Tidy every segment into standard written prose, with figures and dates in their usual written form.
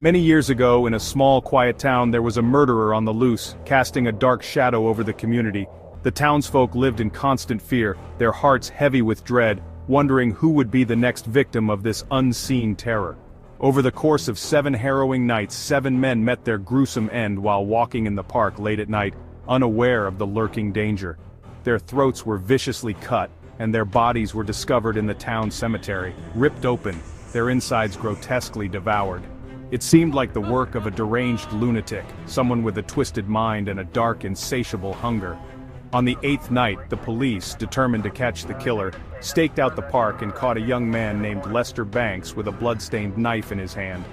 Many years ago, in a small, quiet town, there was a murderer on the loose, casting a dark shadow over the community. The townsfolk lived in constant fear, their hearts heavy with dread, wondering who would be the next victim of this unseen terror. Over the course of 7 harrowing nights, 7 men met their gruesome end while walking in the park late at night, unaware of the lurking danger. Their throats were viciously cut, and their bodies were discovered in the town cemetery, ripped open, their insides grotesquely devoured. It seemed like the work of a deranged lunatic, someone with a twisted mind and a dark, insatiable hunger. On the 8th night, the police, determined to catch the killer, staked out the park and caught a young man named Lester Banks with a blood-stained knife in his hand.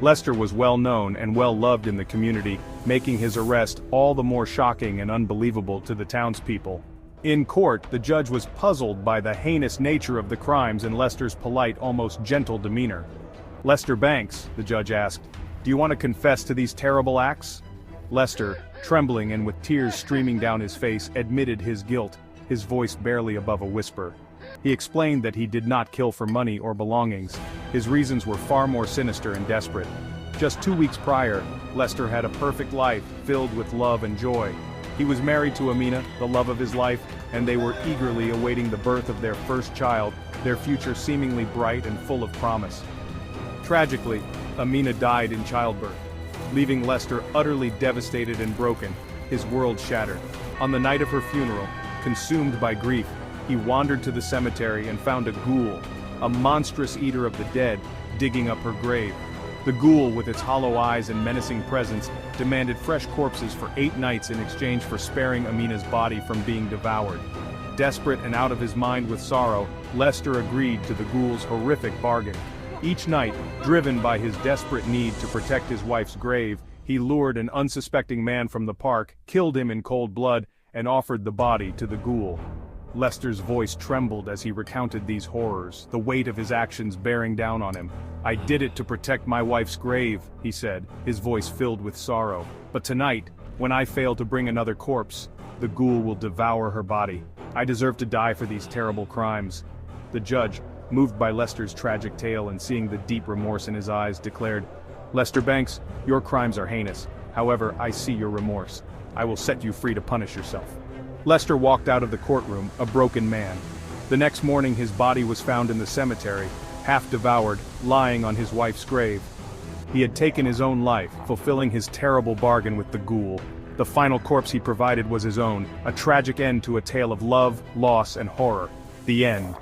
Lester was well known and well loved in the community, making his arrest all the more shocking and unbelievable to the townspeople. In court, the judge was puzzled by the heinous nature of the crimes and Lester's polite, almost gentle demeanor. "Lester Banks," the judge asked, "do you want to confess to these terrible acts?" Lester, trembling and with tears streaming down his face, admitted his guilt, his voice barely above a whisper. He explained that he did not kill for money or belongings. His reasons were far more sinister and desperate. Just 2 weeks prior, Lester had a perfect life, filled with love and joy. He was married to Amina, the love of his life, and they were eagerly awaiting the birth of their first child, their future seemingly bright and full of promise. Tragically, Amina died in childbirth, leaving Lester utterly devastated and broken, his world shattered. On the night of her funeral, consumed by grief, he wandered to the cemetery and found a ghoul, a monstrous eater of the dead, digging up her grave. The ghoul, with its hollow eyes and menacing presence, demanded fresh corpses for 8 nights in exchange for sparing Amina's body from being devoured. Desperate and out of his mind with sorrow, Lester agreed to the ghoul's horrific bargain. Each night, driven by his desperate need to protect his wife's grave, he lured an unsuspecting man from the park, killed him in cold blood, and offered the body to the ghoul. Lester's voice trembled as he recounted these horrors, the weight of his actions bearing down on him. "I did it to protect my wife's grave," he said, his voice filled with sorrow. "But tonight, when I fail to bring another corpse, the ghoul will devour her body. I deserve to die for these terrible crimes." The judge, moved by Lester's tragic tale and seeing the deep remorse in his eyes, declared, "Lester Banks, your crimes are heinous. However, I see your remorse. I will set you free to punish yourself." Lester walked out of the courtroom, a broken man. The next morning his body was found in the cemetery, half devoured, lying on his wife's grave. He had taken his own life, fulfilling his terrible bargain with the ghoul. The final corpse he provided was his own, a tragic end to a tale of love, loss, and horror. The end.